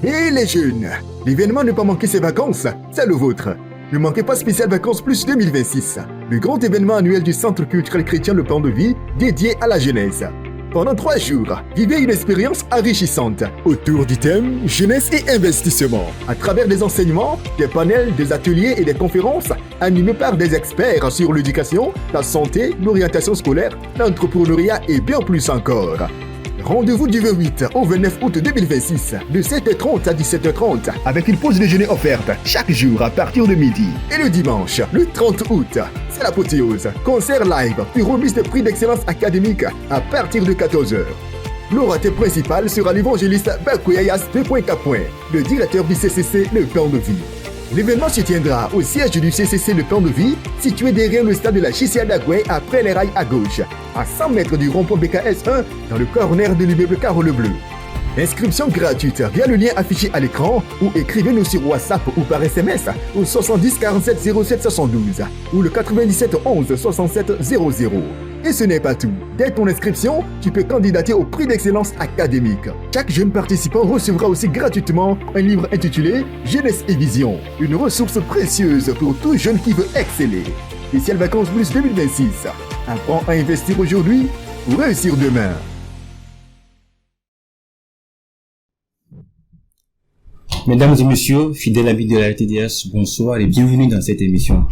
Et les jeunes, l'événement ne pas manquer ses vacances, c'est le vôtre. Ne manquez pas Spécial Vacances Plus 2026, le grand événement annuel du Centre culturel chrétien Le Plan de Vie dédié à la jeunesse. Pendant 3 jours, vivez une expérience enrichissante autour du thème jeunesse et investissement, à travers des enseignements, des panels, des ateliers et des conférences animés par des experts sur l'éducation, la santé, l'orientation scolaire, l'entrepreneuriat et bien plus encore. Rendez-vous du 28 au 29 août 2026, de 7h30 à 17h30, avec une pause déjeuner offerte chaque jour à partir de midi. Et le dimanche, le 30 août, c'est l'apothéose, concert live, puis remise de prix d'excellence académique à partir de 14h. L'orateur principal sera l'évangéliste Bakouyayas 2.4, le directeur du CCC Le Plan de Vie. L'événement se tiendra au siège du CCC Le Plan de Vie, situé derrière le stade de la JCA d'Agoué, après les rails à gauche, à 100 mètres du rond-point BKS 1, dans le corner de l'immeuble Carole Bleu. Inscription gratuite via le lien affiché à l'écran ou écrivez-nous sur WhatsApp ou par SMS au 70 47 07 72 ou le 97 11 67 00. Et ce n'est pas tout. Dès ton inscription, tu peux candidater au prix d'excellence académique. Chaque jeune participant recevra aussi gratuitement un livre intitulé Jeunesse et Vision, une ressource précieuse pour tout jeune qui veut exceller. Spécial Vacances Plus 2026. Apprends à investir aujourd'hui pour réussir demain. Mesdames et messieurs, fidèles amis de la RTDS, bonsoir et bienvenue dans cette émission.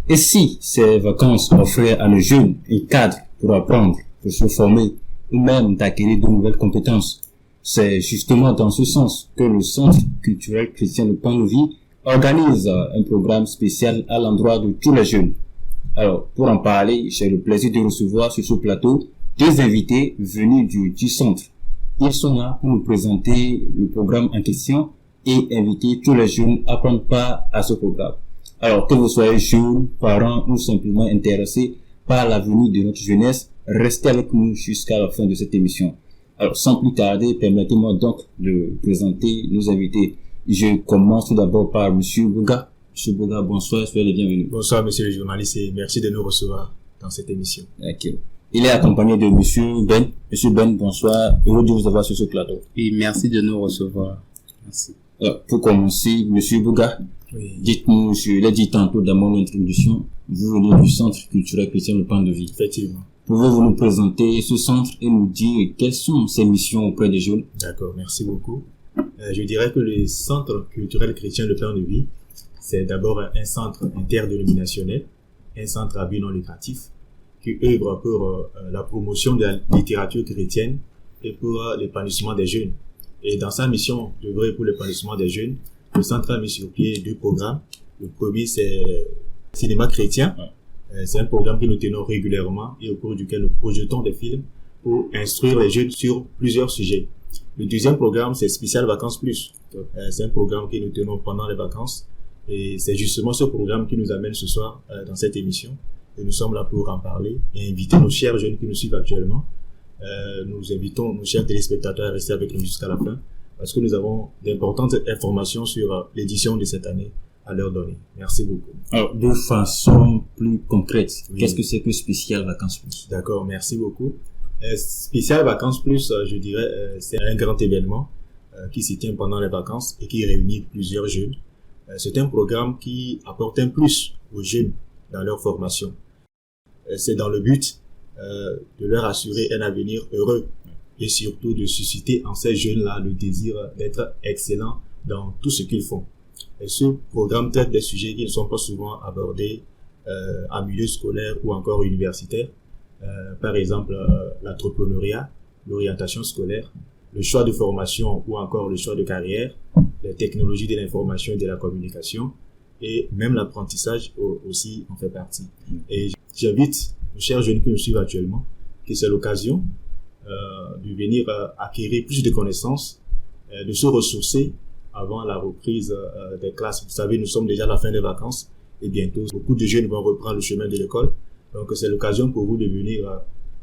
Et si ces vacances offraient à nos jeunes un cadre pour apprendre, pour se former ou même d'acquérir de nouvelles compétences, c'est justement dans ce sens que le Centre culturel chrétien Le Plan de Vie organise un programme spécial à l'endroit de tous les jeunes. Alors, pour en parler, j'ai le plaisir de recevoir sur ce plateau 2 invités venus du centre. Ils sont là pour nous présenter le programme en question et inviter tous les jeunes à prendre part à ce programme. Alors, que vous soyez jeunes, parents ou simplement intéressés par l'avenir de notre jeunesse, restez avec nous jusqu'à la fin de cette émission. Alors, sans plus tarder, permettez-moi donc de présenter nos invités. Je commence tout d'abord par Monsieur Bouga. Monsieur Bouga, bonsoir, soyez le bienvenu. Bonsoir, monsieur le journaliste, et merci de nous recevoir dans cette émission. Ok. Il est accompagné de Monsieur Ben. Monsieur Ben, bonsoir, heureux de vous avoir sur ce plateau. Et merci de nous recevoir. Merci. Alors, pour commencer, Monsieur Bouga, Oui. dites-nous, je l'ai dit tantôt dans mon introduction, vous venez du Centre culturel chrétien Le Plan de Vie. Effectivement. Pouvez-vous nous présenter ce centre et nous dire quelles sont ses missions auprès des jeunes? D'accord, merci beaucoup. Je dirais que le Centre culturel chrétien Le Plan de Vie, c'est d'abord un centre interdénominationnel, un centre à but non lucratif, qui œuvre pour la promotion de la littérature chrétienne et pour l'épanouissement des jeunes. Et dans sa mission d'œuvrer pour l'épanouissement des jeunes, le centre a mis sur pied 2 programmes. Le premier, c'est Cinéma chrétien. C'est un programme que nous tenons régulièrement et au cours duquel nous projetons des films pour instruire les jeunes sur plusieurs sujets. Le deuxième programme, c'est Spécial Vacances Plus. C'est un programme que nous tenons pendant les vacances et c'est justement ce programme qui nous amène ce soir dans cette émission. Et nous sommes là pour en parler et inviter nos chers jeunes qui nous suivent actuellement. Nous invitons nos chers téléspectateurs à rester avec nous jusqu'à la fin parce que nous avons d'importantes informations sur l'édition de cette année à leur donner. Merci beaucoup. Alors, de façon plus concrète, Oui. qu'est-ce que c'est que Spécial Vacances Plus? D'accord, merci beaucoup. Spécial Vacances Plus, je dirais, c'est un grand événement qui se tient pendant les vacances et qui réunit plusieurs jeunes. C'est un programme qui apporte un plus aux jeunes dans leur formation. C'est dans le but de leur assurer un avenir heureux et surtout de susciter en ces jeunes-là le désir d'être excellents dans tout ce qu'ils font. Et ce programme traite des sujets qui ne sont pas souvent abordés en milieu scolaire ou encore universitaire. Par exemple, l'entrepreneuriat, l'orientation scolaire, le choix de formation ou encore le choix de carrière, les technologies de l'information et de la communication et même l'apprentissage aussi en fait partie. Et j'invite nos chers jeunes qui nous suivent actuellement que c'est l'occasion de venir acquérir plus de connaissances, de se ressourcer avant la reprise des classes. Vous savez, nous sommes déjà à la fin des vacances et bientôt beaucoup de jeunes vont reprendre le chemin de l'école. Donc c'est l'occasion pour vous de venir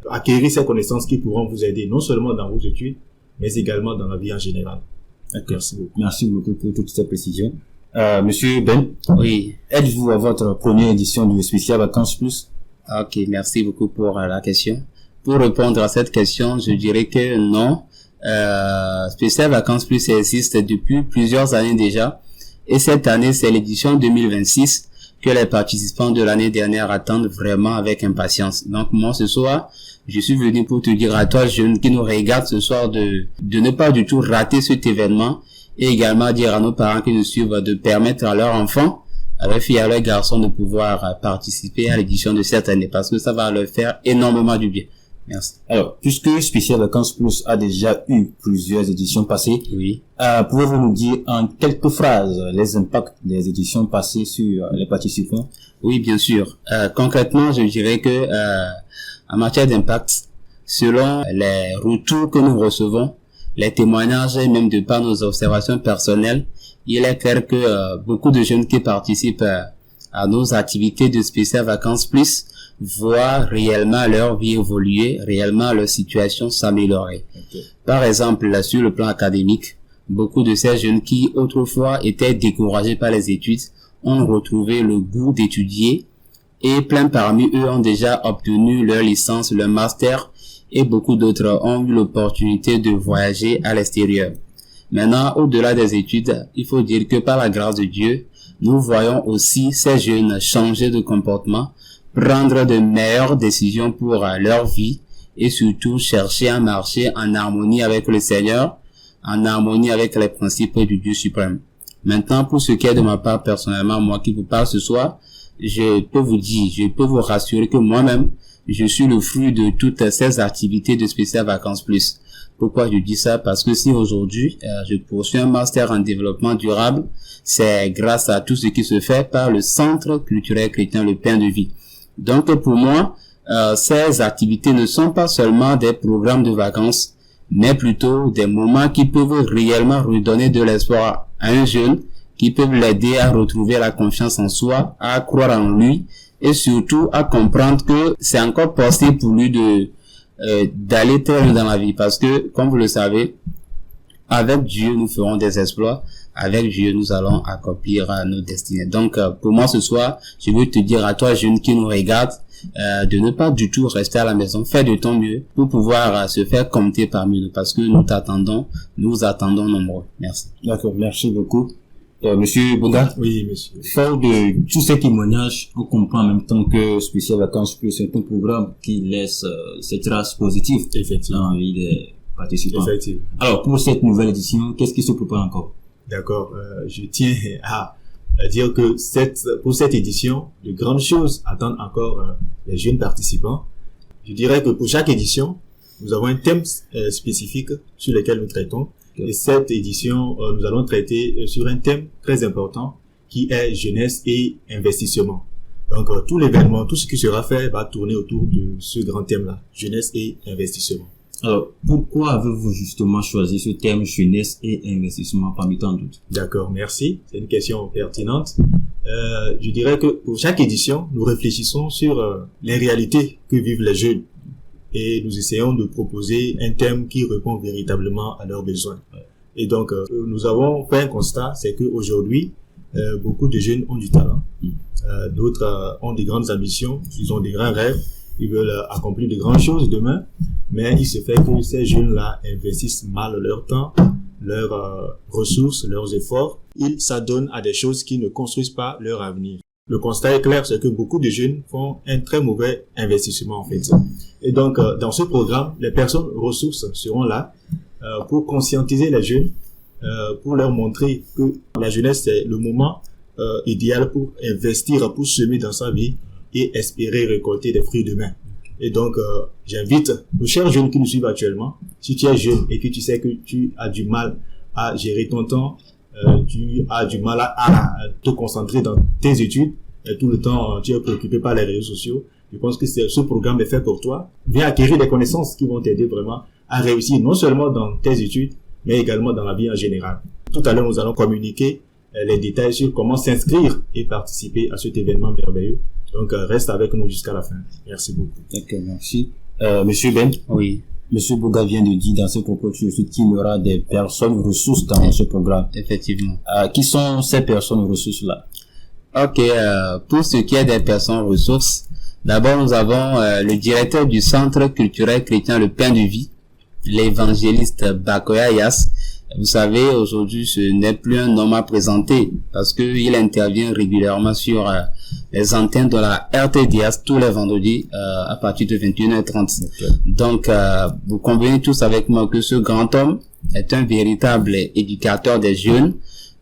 acquérir ces connaissances qui pourront vous aider non seulement dans vos études, mais également dans la vie en général. Merci beaucoup. Merci beaucoup pour toutes ces précisions. Monsieur Ben, Oui. êtes-vous à votre première édition du Spécial Vacances Plus? Ok, merci beaucoup pour la question. Pour répondre à cette question, je dirais que non. Spécial Vacances Plus existe depuis plusieurs années déjà. Et cette année, c'est l'édition 2026 que les participants de l'année dernière attendent vraiment avec impatience. Donc moi, ce soir, je suis venu pour te dire à toi, jeune qui nous regarde ce soir, de ne pas du tout rater cet événement, et également dire à nos parents qui nous suivent de permettre à leurs enfants, à leurs filles, à leurs garçons de pouvoir participer à l'édition de cette année, parce que ça va leur faire énormément du bien. Merci. Alors, puisque Spécial Vacances Plus a déjà eu plusieurs éditions passées, Oui. Pouvez-vous nous dire en quelques phrases les impacts des éditions passées sur les participants? Oui, bien sûr. Concrètement, je dirais que en matière d'impact, selon les retours que nous recevons, les témoignages et même de par nos observations personnelles, il est clair que beaucoup de jeunes qui participent à nos activités de Spécial Vacances Plus voient réellement leur vie évoluer, réellement leur situation s'améliorer. Okay. Par exemple, là, sur le plan académique, beaucoup de ces jeunes qui autrefois étaient découragés par les études ont retrouvé le goût d'étudier, et plein parmi eux ont déjà obtenu leur licence, leur master, et beaucoup d'autres ont eu l'opportunité de voyager à l'extérieur. Maintenant, au-delà des études, il faut dire que par la grâce de Dieu, nous voyons aussi ces jeunes changer de comportement, prendre de meilleures décisions pour leur vie, et surtout chercher à marcher en harmonie avec le Seigneur, en harmonie avec les principes du Dieu suprême. Maintenant, pour ce qui est de ma part personnellement, moi qui vous parle ce soir, je peux vous rassurer que moi-même, je suis le fruit de toutes ces activités de Spécial Vacances Plus. Pourquoi je dis ça? Parce que si aujourd'hui, je poursuis un master en développement durable, c'est grâce à tout ce qui se fait par le Centre culturel chrétien Le Pain de Vie. Donc pour moi, ces activités ne sont pas seulement des programmes de vacances, mais plutôt des moments qui peuvent réellement redonner de l'espoir à un jeune, qui peuvent l'aider à retrouver la confiance en soi, à croire en lui, et surtout à comprendre que c'est encore possible pour lui d'aller très loin dans la vie, parce que, comme vous le savez, avec Dieu, nous ferons des exploits. Avec Dieu, nous allons accomplir nos destinées. Donc, pour moi, ce soir, je veux te dire à toi, jeune qui nous regarde, de ne pas du tout rester à la maison. Fais de ton mieux pour pouvoir se faire compter parmi nous, parce que nous attendons nombreux. Merci. D'accord, merci beaucoup. Monsieur Boga? Oui, monsieur. Fort de tous ces témoignages, on comprend en même temps que Spécial Vacances Plus est un programme qui laisse ses traces positives dans la vie des participants. Effectivement. Alors, pour cette nouvelle édition, qu'est-ce qui se prépare encore? D'accord. Je tiens à dire que pour cette édition, de grandes choses attendent encore les jeunes participants. Je dirais que pour chaque édition, nous avons un thème spécifique sur lequel nous traitons. Et cette édition, nous allons traiter sur un thème très important qui est jeunesse et investissement. Donc, tout l'événement, tout ce qui sera fait va tourner autour de ce grand thème-là, jeunesse et investissement. Alors, pourquoi avez-vous justement choisi ce thème jeunesse et investissement parmi tant d'autres? D'accord, merci. C'est une question pertinente. Je dirais que pour chaque édition, nous réfléchissons sur les réalités que vivent les jeunes. Et nous essayons de proposer un thème qui répond véritablement à leurs besoins. Et donc, nous avons fait un constat, c'est qu'aujourd'hui, beaucoup de jeunes ont du talent. D'autres ont des grandes ambitions, ils ont des grands rêves, ils veulent accomplir de grandes choses demain. Mais il se fait que ces jeunes-là investissent mal leur temps, leurs ressources, leurs efforts. Ils s'adonnent à des choses qui ne construisent pas leur avenir. Le constat est clair, c'est que beaucoup de jeunes font un très mauvais investissement en fait. Et donc, dans ce programme, les personnes ressources seront là pour conscientiser les jeunes, pour leur montrer que la jeunesse, c'est le moment idéal pour investir, pour semer dans sa vie et espérer récolter des fruits demain. Et donc, j'invite nos chers jeunes qui nous suivent actuellement, si tu es jeune et que tu sais que tu as du mal à gérer ton temps, tu as du mal à te concentrer dans tes études, et tout le temps tu es préoccupé par les réseaux sociaux, je pense que ce programme est fait pour toi. Viens acquérir des connaissances qui vont t'aider vraiment à réussir, non seulement dans tes études, mais également dans la vie en général. Tout à l'heure, nous allons communiquer les détails sur comment s'inscrire et participer à cet événement merveilleux. Donc, reste avec nous jusqu'à la fin. Merci beaucoup. D'accord, merci. Monsieur Ben? Oui. Monsieur Boga vient de dire dans ses propos qu'il y aura des personnes ressources dans ce programme. Effectivement. Qui sont ces personnes ressources-là? Ok, pour ce qui est des personnes ressources, d'abord nous avons le directeur du Centre culturel chrétien Le Pain de Vie, l'évangéliste Bakoyayas. Vous savez, aujourd'hui, ce n'est plus un homme à présenter parce que il intervient régulièrement sur les antennes de la RTDS tous les vendredis à partir de 21h30. Okay. Donc, vous convenez tous avec moi que ce grand homme est un véritable éducateur des jeunes,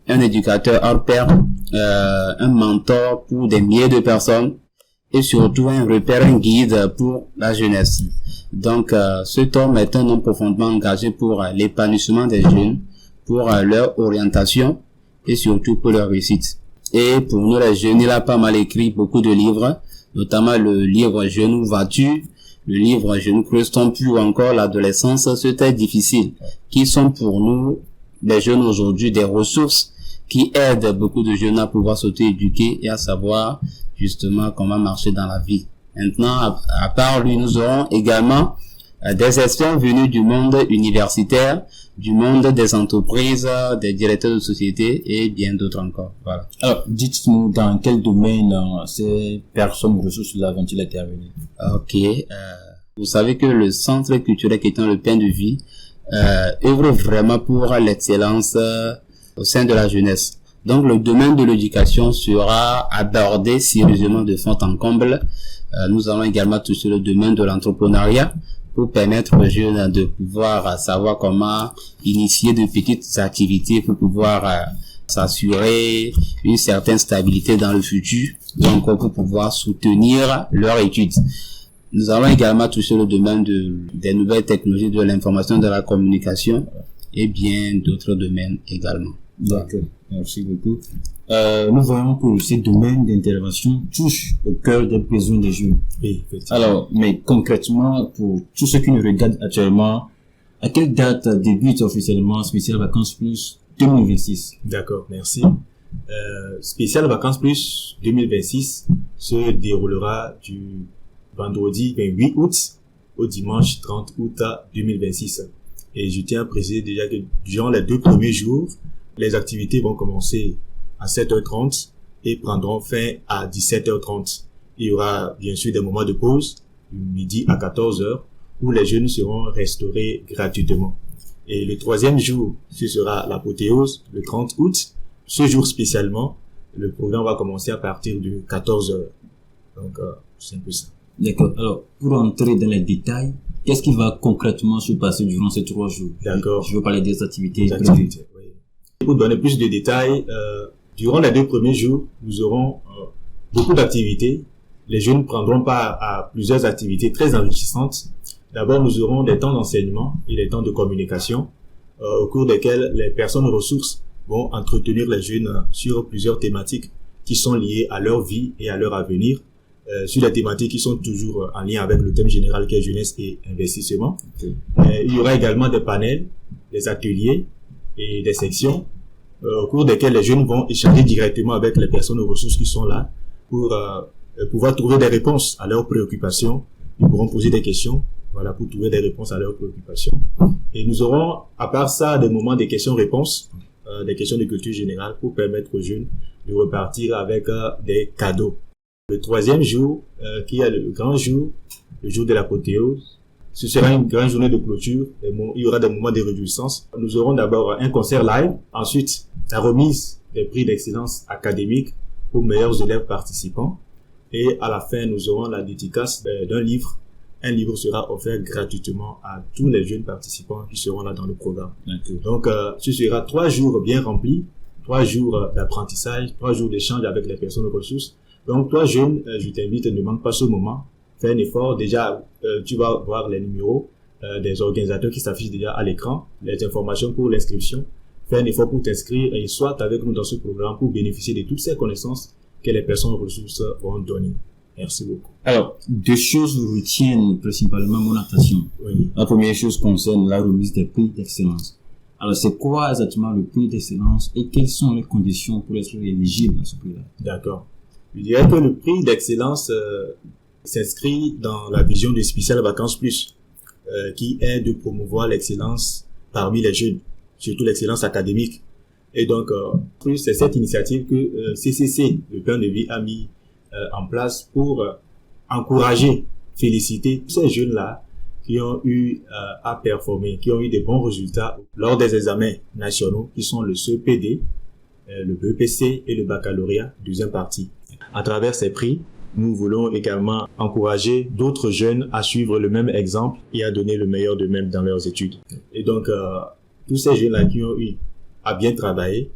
un éducateur hors pair, un mentor pour des milliers de personnes et surtout un repère, un guide pour la jeunesse. Donc, cet homme est un homme profondément engagé pour l'épanouissement des jeunes, pour leur orientation et surtout pour leur réussite. Et pour nous les jeunes, il a pas mal écrit beaucoup de livres, notamment le livre Je nous vas-tu, le livre Je nous creuse-t-on plus ou encore l'adolescence, c'était difficile, qui sont pour nous, les jeunes aujourd'hui, des ressources qui aident beaucoup de jeunes à pouvoir s'auto-éduquer et à savoir justement comment marcher dans la vie. Maintenant, à part lui, nous aurons également des experts venus du monde universitaire, du monde des entreprises, des directeurs de société et bien d'autres encore. Voilà. Alors, dites-nous dans quel domaine ces personnes ressources-là vont-ils intervenir? Ok. Vous savez que le centre culturel qui étant le pain de vie œuvre vraiment pour l'excellence au sein de la jeunesse. Donc, le domaine de l'éducation sera abordé sérieusement de fond en comble. Nous allons également toucher le domaine de l'entrepreneuriat pour permettre aux jeunes de pouvoir savoir comment initier de petites activités pour pouvoir s'assurer une certaine stabilité dans le futur, donc pour pouvoir soutenir leurs études. Nous allons également toucher le domaine des nouvelles technologies de l'information, de la communication et bien d'autres domaines également. D'accord, merci beaucoup. Nous voyons que ces domaines d'intervention touchent au cœur des besoins des jeunes. Oui, alors, mais concrètement, pour tous ceux qui nous regardent actuellement, à quelle date débute officiellement Spécial Vacances Plus 2026? D'accord, merci. Spécial Vacances Plus 2026 se déroulera du vendredi 28 août au dimanche 30 août 2026. Et je tiens à préciser déjà que durant les 2 premiers jours, les activités vont commencer à 7h30 et prendront fin à 17h30. Il y aura bien sûr des moments de pause, du midi à 14h, où les jeunes seront restaurés gratuitement. Et le 3e jour, ce sera l'apothéose, le 30 août. Ce jour spécialement, le programme va commencer à partir de 14h. Donc, c'est un peu ça. D'accord. Alors, pour entrer dans les détails, qu'est-ce qui va concrètement se passer durant ces 3 jours? D'accord. Je veux parler des activités. Oui. Pour donner plus de détails, durant les 2 premiers jours, nous aurons beaucoup d'activités. Les jeunes prendront part à plusieurs activités très enrichissantes. D'abord, nous aurons des temps d'enseignement et des temps de communication, au cours desquels les personnes ressources vont entretenir les jeunes sur plusieurs thématiques qui sont liées à leur vie et à leur avenir, sur des thématiques qui sont toujours en lien avec le thème général qui est jeunesse et investissement. Okay. Il y aura également des panels, des ateliers et des sections au cours desquels les jeunes vont échanger directement avec les personnes ressources qui sont là pour pouvoir trouver des réponses à leurs préoccupations. Ils pourront poser des questions, voilà, pour trouver des réponses à leurs préoccupations. Et nous aurons, à part ça, des moments de questions-réponses, des questions de culture générale pour permettre aux jeunes de repartir avec des cadeaux. Le 3e jour, qui est le grand jour, le jour de l'apothéose, ce sera une grande journée de clôture. Il y aura des moments de réjouissance. Nous aurons d'abord un concert live, ensuite la remise des prix d'excellence académique aux meilleurs élèves participants. Et à la fin, nous aurons la dédicace d'un livre. Un livre sera offert gratuitement à tous les jeunes participants qui seront là dans le programme. Okay. Donc, ce sera 3 jours bien remplis, 3 jours d'apprentissage, 3 jours d'échange avec les personnes ressources. Donc, toi, jeune, je t'invite, ne manque pas ce moment. Fais un effort. Déjà, tu vas voir les numéros des organisateurs qui s'affichent déjà à l'écran, les informations pour l'inscription. Fais un effort pour t'inscrire et sois avec nous dans ce programme pour bénéficier de toutes ces connaissances que les personnes ressources vont donner. Merci beaucoup. Alors, 2 choses retiennent principalement mon attention. Oui. La première chose concerne la remise des prix d'excellence. Alors, c'est quoi exactement le prix d'excellence et quelles sont les conditions pour être éligible à ce prix-là? D'accord. Je dirais que le prix d'excellence s'inscrit dans la vision de Spécial Vacances Plus, qui est de promouvoir l'excellence parmi les jeunes, surtout l'excellence académique. Et donc, c'est cette initiative que CCC, le Pain de Vie, a mis en place pour encourager, féliciter tous ces jeunes-là qui ont eu à performer, qui ont eu des bons résultats lors des examens nationaux qui sont le CEPD, le BEPC et le baccalauréat deuxième partie. À travers ces prix, nous voulons également encourager d'autres jeunes à suivre le même exemple et à donner le meilleur d'eux-mêmes dans leurs études. Et donc, tous ces jeunes-là qui ont eu à bien travailler,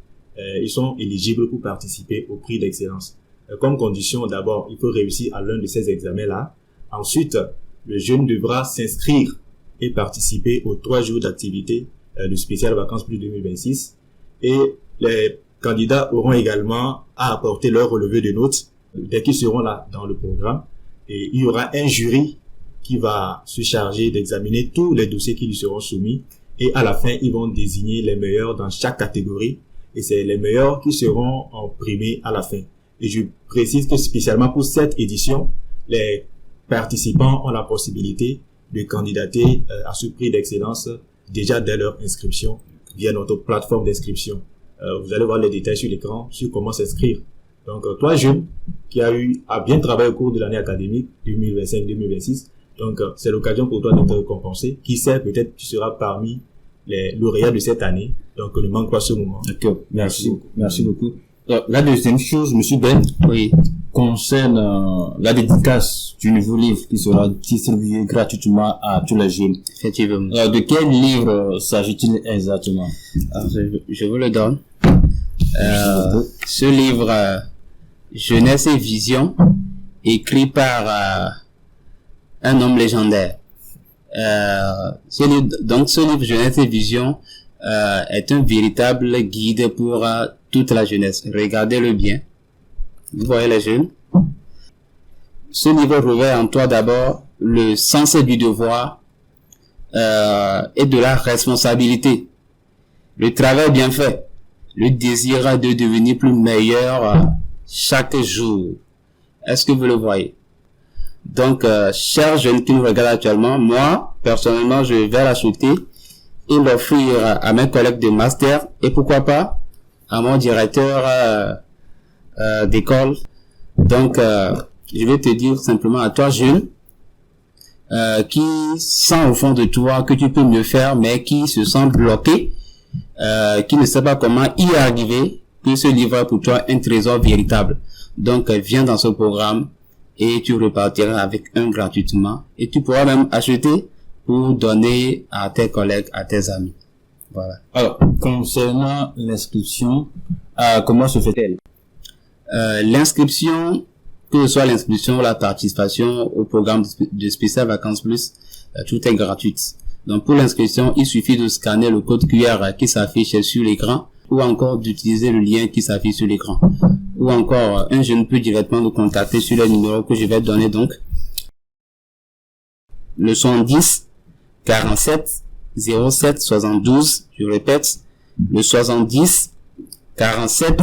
ils sont éligibles pour participer au prix d'excellence. Comme condition, d'abord, il faut réussir à l'un de ces examens-là. Ensuite, le jeune devra s'inscrire et participer aux 3 jours d'activité du spécial vacances plus 2026. Et les candidats auront également à apporter leur relevé de notes dès qu'ils seront là dans le programme. Et il y aura un jury qui va se charger d'examiner tous les dossiers qui lui seront soumis. Et à la fin, ils vont désigner les meilleurs dans chaque catégorie. Et c'est les meilleurs qui seront primés à la fin. Et je précise que spécialement pour cette édition, les participants ont la possibilité de candidater à ce prix d'excellence déjà dès leur inscription via notre plateforme d'inscription. Vous allez voir les détails sur l'écran sur comment s'inscrire. Donc, toi, jeune, qui a eu à bien travailler au cours de l'année académique 2025-2026, donc c'est l'occasion pour toi de te récompenser. Qui sait, peut-être tu seras parmi les lauréats de cette année. Donc, ne manque pas ce moment. D'accord, merci beaucoup. La deuxième chose, Monsieur Ben, Oui. concerne la dédicace du nouveau livre qui sera distribué gratuitement à tous les jeunes. Effectivement. De quel livre s'agit-il exactement? Alors, je vous le donne. Ce livre, Jeunesse et Vision, écrit par un homme légendaire. Ce livre Jeunesse et Vision est un véritable guide pour toute la jeunesse. Regardez-le bien. Vous voyez les jeunes. Ce livre revêt en toi d'abord le sens du devoir et de la responsabilité, le travail bien fait, le désir de devenir plus meilleur chaque jour. Est-ce que vous le voyez? Donc, chers jeunes qui nous regardent actuellement, moi, personnellement, je vais l'acheter et l'offrir à mes collègues de master et pourquoi pas à mon directeur d'école. Donc, je vais te dire simplement à toi, jeune, qui sent au fond de toi que tu peux mieux faire, mais qui se sent bloqué, qui ne sait pas comment y arriver, que ce livre est pour toi un trésor véritable. Donc, viens dans ce programme et tu repartiras avec un gratuitement et tu pourras même acheter pour donner à tes collègues, à tes amis. Voilà. Alors, concernant l'inscription, comment se fait-elle? L'inscription, que ce soit l'inscription ou la participation au programme de Spécial Vacances Plus, tout est gratuit. Donc pour l'inscription, il suffit de scanner le code QR qui s'affiche sur l'écran ou encore d'utiliser le lien qui s'affiche sur l'écran. Ou encore, un jeune peut directement nous contacter sur le numéro que je vais donner donc. Le 70 47 07 72, je répète, le 70 47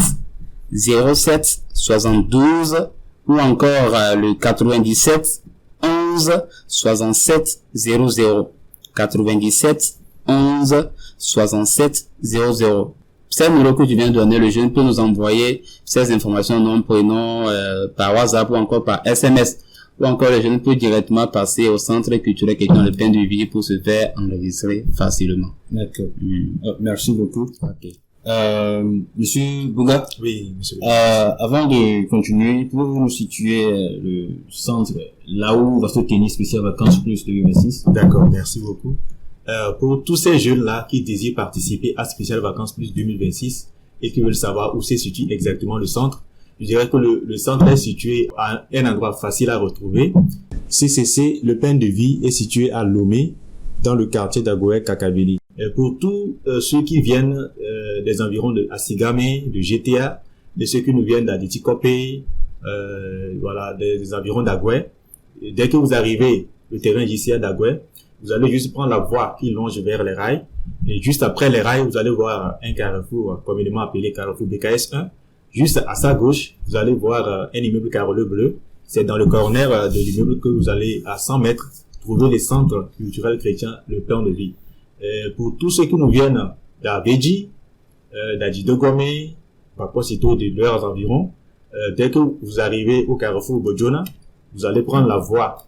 07 72 ou encore le 97 11 67 00. 97 11 67 00. C'est le numéro que tu viens de donner, le jeune peut nous envoyer ces informations, nom, prénom, par WhatsApp ou encore par SMS. Ou encore le jeune peut directement passer au centre culturel qui est dans le Pain de Vie pour se faire enregistrer facilement. D'accord. Merci beaucoup. Monsieur Bouga. Oui, monsieur. Avant de continuer, pouvez-vous nous situer le centre, là où va se tenir Spécial Vacances Plus 2026? D'accord, merci beaucoup. Pour tous ces jeunes-là qui désirent participer à Spécial Vacances Plus 2026 et qui veulent savoir où se situe exactement le centre, je dirais que le centre est situé à un endroit facile à retrouver. CCC, le Pain de Vie, est situé à Lomé, dans le quartier d'Agoé-Kakabili. Pour tous ceux qui viennent des environs de Asigame, de GTA, de ceux qui nous viennent d'Aditikopé, voilà, des environs d'Agoé, dès que vous arrivez au terrain JCA d'Agoé, vous allez juste prendre la voie qui longe vers les rails. Et juste après les rails, vous allez voir un carrefour communément appelé carrefour BKS1. Juste à sa gauche, vous allez voir un immeuble carreleux bleu. C'est dans le corner de l'immeuble que vous allez, à 100 mètres, trouver le centre culturel chrétien, le Pain de Vie. Pour tous ceux qui nous viennent d'Avedji, d'Adidogome, Paposito, de leurs environs, dès que vous arrivez au carrefour Bojona, vous allez prendre la voie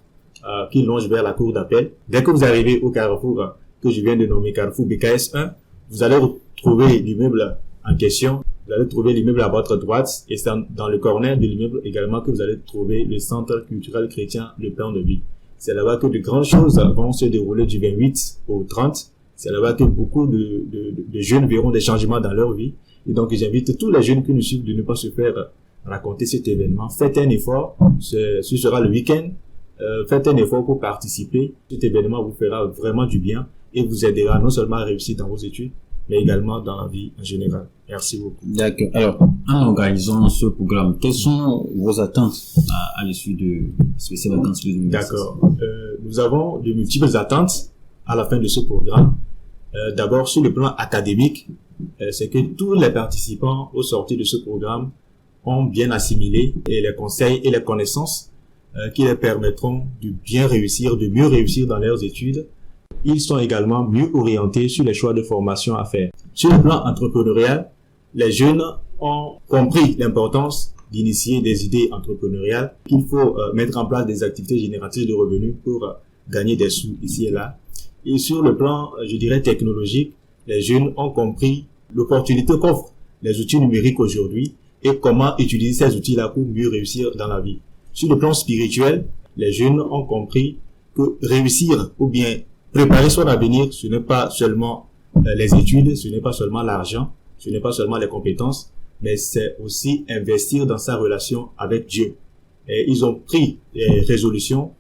qui longe vers la cour d'appel. Dès que vous arrivez au carrefour que je viens de nommer, carrefour BKS 1, vous allez retrouver l'immeuble en question. Vous allez trouver l'immeuble à votre droite et c'est dans le corner de l'immeuble également que vous allez trouver le centre culturel chrétien Le Pain de Vie. C'est là-bas que de grandes choses vont se dérouler du 28 au 30. C'est là-bas que beaucoup de jeunes verront des changements dans leur vie. Et donc, j'invite tous les jeunes qui nous suivent de ne pas se faire raconter cet événement. Faites un effort. Ce sera le week-end. Faites un effort pour participer. Cet événement vous fera vraiment du bien et vous aidera non seulement à réussir dans vos études, mais également dans la vie en général. Merci beaucoup. D'accord. Alors, en organisant ce programme, quelles sont vos attentes à l'issue de ces vacances de 2016? D'accord. Nous avons de multiples attentes à la fin de ce programme. D'abord, sur le plan académique, c'est que tous les participants aux sorties de ce programme ont bien assimilé les conseils et les connaissances qui les permettront de bien réussir, de mieux réussir dans leurs études. Ils sont également mieux orientés sur les choix de formation à faire. Sur le plan entrepreneurial, les jeunes ont compris l'importance d'initier des idées entrepreneuriales, qu'il faut mettre en place des activités génératrices de revenus pour gagner des sous ici et là. Et sur le plan, je dirais, technologique, les jeunes ont compris l'opportunité qu'offrent les outils numériques aujourd'hui et comment utiliser ces outils-là pour mieux réussir dans la vie. Sur le plan spirituel, les jeunes ont compris que réussir ou bien préparer son avenir, ce n'est pas seulement les études, ce n'est pas seulement l'argent, ce n'est pas seulement les compétences, mais c'est aussi investir dans sa relation avec Dieu. Et ils ont pris des résolutions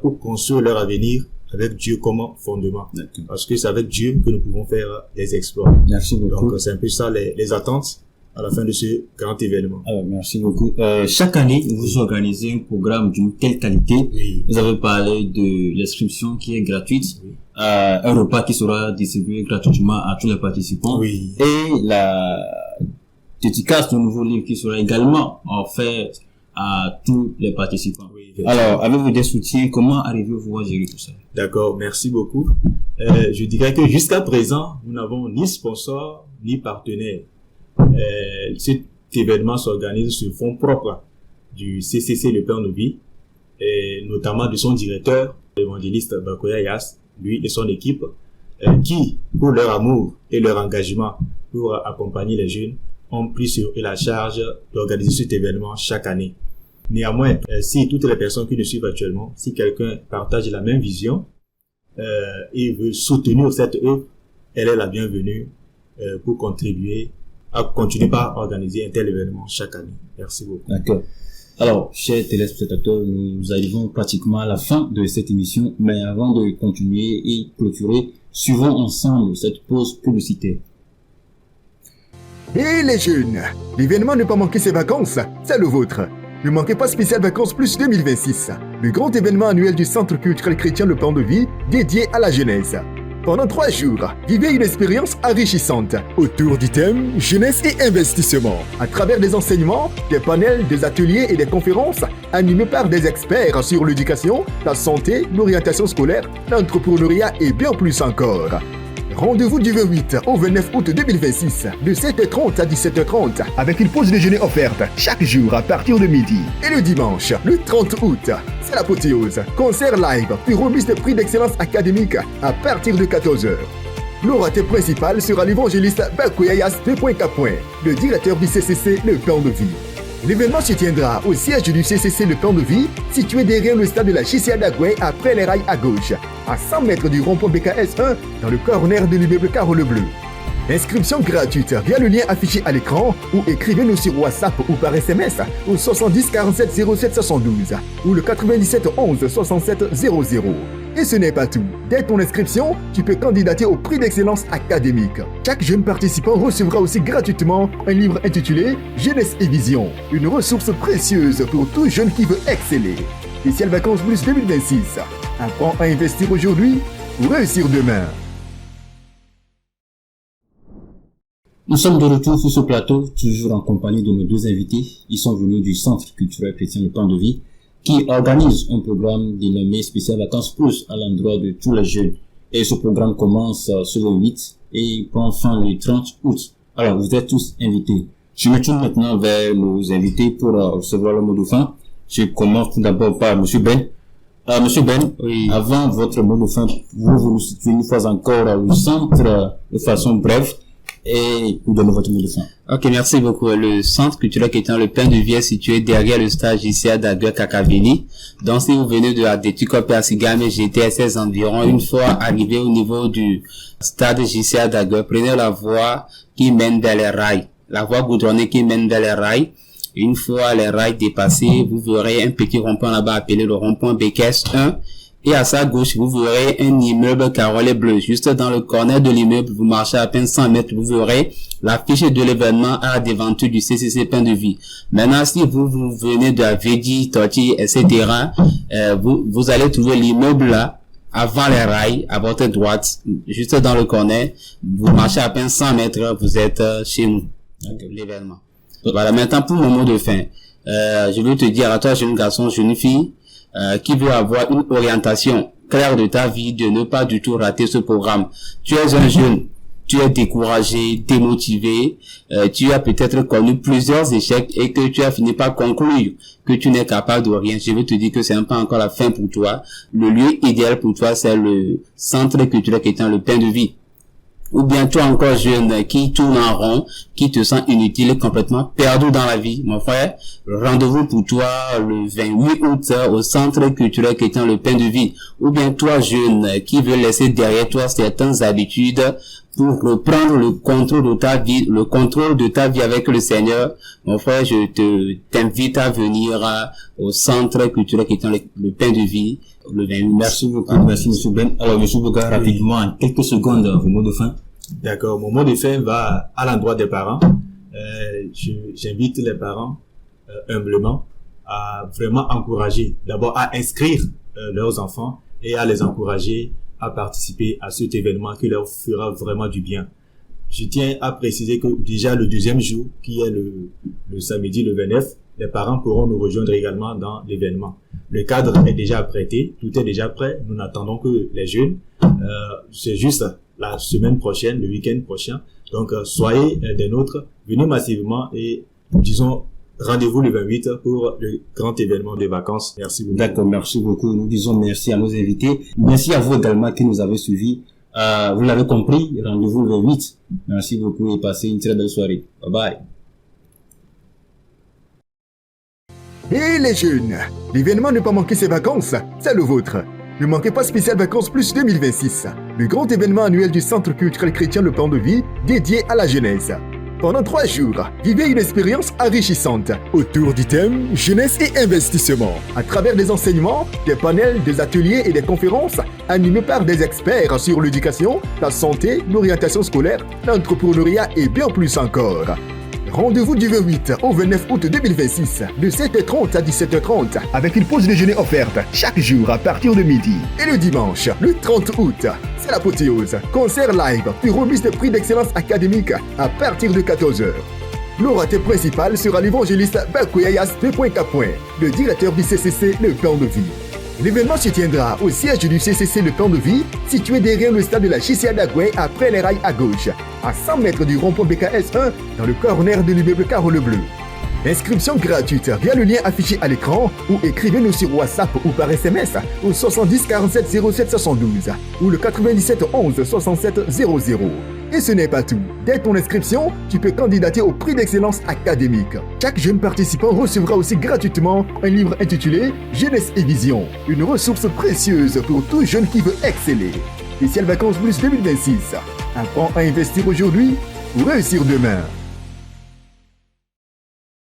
pour construire leur avenir avec Dieu comme fondement. Parce que c'est avec Dieu que nous pouvons faire des exploits. Merci beaucoup. Donc c'est un peu ça les attentes à la fin de ce grand événement. Alors, merci beaucoup. Chaque année, vous organisez un programme d'une telle qualité. Oui. Vous avez parlé de l'inscription qui est gratuite, Oui. Un repas qui sera distribué gratuitement à tous les participants, Oui. et la dédicace de nouveaux livres qui sera également offerte à tous les participants. Oui. Alors, avez-vous des soutiens? Comment arrivez-vous à gérer tout ça? D'accord, merci beaucoup. Je dirais que jusqu'à présent, nous n'avons ni sponsor, ni partenaire. Cet événement s'organise sur fonds propres du CCC Le Pain de Vie, et notamment de son directeur, l'évangéliste Bakoya Yas, lui et son équipe, qui, pour leur amour et leur engagement pour accompagner les jeunes, ont pris sur eux la charge d'organiser cet événement chaque année. Néanmoins, si toutes les personnes qui nous suivent actuellement, si quelqu'un partage la même vision et veut soutenir cette œuvre, elle est la bienvenue pour contribuer à continuer par organiser un tel événement chaque année. Merci beaucoup. D'accord. Alors, chers téléspectateurs, nous arrivons pratiquement à la fin de cette émission, mais avant de continuer et clôturer, suivons ensemble cette pause publicitaire. Et les jeunes, l'événement ne pas manquer ses vacances, c'est le vôtre. Ne manquez pas Spécial Vacances Plus 2026, le grand événement annuel du Centre culturel chrétien Le Pain de Vie dédié à la jeunesse. Pendant 3 jours, vivez une expérience enrichissante autour du thème jeunesse et investissement, à travers des enseignements, des panels, des ateliers et des conférences animés par des experts sur l'éducation, la santé, l'orientation scolaire, l'entrepreneuriat et bien plus encore. Rendez-vous du 28 au 29 août 2026, de 7h30 à 17h30, avec une pause déjeuner offerte chaque jour à partir de midi. Et le dimanche, le 30 août, c'est l'apothéose. Concert live, puis remise de prix d'excellence académique à partir de 14h. L'orateur principal sera l'évangéliste Bakoyayas 2.4, le directeur du CCC Le Pain de Vie. L'événement se tiendra au siège du CCC Le Pain de Vie, situé derrière le stade de la JCA d'Agoué, après les rails à gauche, à 100 mètres du rond-point BKS 1, dans le corner de l'immeuble Carole Bleu. Inscription gratuite via le lien affiché à l'écran ou écrivez-nous sur WhatsApp ou par SMS au 70 47 07 72 ou le 97 11 67 00. Et ce n'est pas tout. Dès ton inscription, tu peux candidater au prix d'excellence académique. Chaque jeune participant recevra aussi gratuitement un livre intitulé Jeunesse et Vision, une ressource précieuse pour tout jeune qui veut exceller. Spécial Vacances Plus 2026. Apprends à investir aujourd'hui pour réussir demain. Nous sommes de retour sur ce plateau, toujours en compagnie de nos 2 invités. Ils sont venus du Centre culturel chrétien Le Pain de Vie, qui organise un programme dénommé Spécial Vacances Plus à l'endroit de tous les jeunes. Et ce programme commence ce le 8 et prend fin le 30 août. Alors, vous êtes tous invités. Je me tourne maintenant vers nos invités pour recevoir le mot de fin. Je commence tout d'abord par M. Ben. Monsieur Ben, Oui. avant votre mot de fin, vous nous situez une fois encore au centre de façon brève et vous donnez votre mot de fin. Ok, merci beaucoup. Le centre culturel chrétien Le Pain de Vie est situé derrière le stade JCA d'Aguer Kakaveli. Donc, si vous venez de Adetiko Persigame et GTSS environ, une fois arrivé au niveau du stade JCA d'Aguer, prenez la voie qui mène vers les rails. La voie goudronnée qui mène vers les rails. Une fois les rails dépassés, vous verrez un petit rond-point là-bas appelé le rond-point Bekes 1. Et à sa gauche, vous verrez un immeuble carrelé bleu. Juste dans le corner de l'immeuble, vous marchez à peine 100 mètres, vous verrez l'affiche de l'événement à la devanture du CCC Pain de Vie. Maintenant, si vous venez de la Vedi, Torti, etc., vous allez trouver l'immeuble là, avant les rails, à votre droite, juste dans le corner. Vous marchez à peine 100 mètres, vous êtes chez nous. L'événement. Voilà, maintenant pour mon mot de fin. Je veux te dire à toi, jeune garçon, jeune fille, qui veut avoir une orientation claire de ta vie, de ne pas du tout rater ce programme. Tu es un jeune, tu es découragé, démotivé, tu as peut-être connu plusieurs échecs et que tu as fini par conclure que tu n'es capable de rien. Je veux te dire que c'est un peu encore la fin pour toi. Le lieu idéal pour toi, c'est le centre culturel chrétien Le Pain de Vie. Ou bien toi encore jeune qui tourne en rond, qui te sent inutile, complètement perdu dans la vie, mon frère, rendez-vous pour toi le 28 août au centre culturel chrétien Le Pain de Vie. Ou bien toi jeune qui veut laisser derrière toi certaines habitudes pour reprendre le contrôle de ta vie avec le Seigneur, mon frère, je t'invite à venir au centre culturel chrétien Le Pain de Vie le 28. Merci beaucoup, merci monsieur Ben. Alors monsieur Boga, rapidement, en quelques secondes, vos mots de fin. D'accord, mon mot de fin va à l'endroit des parents. J'invite les parents humblement à vraiment encourager, d'abord à inscrire leurs enfants et à les encourager à participer à cet événement qui leur fera vraiment du bien. Je tiens à préciser que déjà le deuxième jour, qui est le samedi le 29, les parents pourront nous rejoindre également dans l'événement. Le cadre est déjà prêté, tout est déjà prêt. Nous n'attendons que les jeunes. C'est juste la semaine prochaine, le week-end prochain. Donc, soyez des nôtres, venez massivement et disons rendez-vous le 28 pour le grand événement des vacances. Merci beaucoup. D'accord, merci beaucoup. Nous disons merci à nos invités. Merci à vous également qui nous avez suivis. Vous l'avez compris, rendez-vous le 28. Merci beaucoup et passez une très belle soirée. Bye bye. Et les jeunes, l'événement Ne pas manquer ses vacances, c'est le vôtre. Ne manquez pas Spécial Vacances Plus 2026, le grand événement annuel du Centre culturel chrétien Le Pain de Vie dédié à la jeunesse. Pendant 3 jours, vivez une expérience enrichissante autour du thème jeunesse et investissement, à travers des enseignements, des panels, des ateliers et des conférences animés par des experts sur l'éducation, la santé, l'orientation scolaire, l'entrepreneuriat et bien plus encore. Rendez-vous du 28 au 29 août 2026, de 7h30 à 17h30, avec une pause déjeuner offerte chaque jour à partir de midi. Et le dimanche, le 30 août, c'est l'apothéose. Concert live, puis remise de prix d'excellence académique à partir de 14h. L'orateur principal sera l'évangéliste Bakouyayas 2.4, le directeur du CCC Le Pain de Vie. L'événement se tiendra au siège du CCC Le Pain de Vie, situé derrière le stade de la JCA d'Aguer, après les rails à gauche, à 100 mètres du rond-point BKS 1, dans le corner de l'immeuble Carole Bleu. Inscription gratuite via le lien affiché à l'écran ou écrivez-nous sur WhatsApp ou par SMS au 70 47 07 72 ou le 97 11 67 00. Et ce n'est pas tout. Dès ton inscription, tu peux candidater au prix d'excellence académique. Chaque jeune participant recevra aussi gratuitement un livre intitulé Jeunesse et Vision, une ressource précieuse pour tout jeune qui veut exceller. Spécial Vacances Plus 2026. Apprends à investir aujourd'hui pour réussir demain.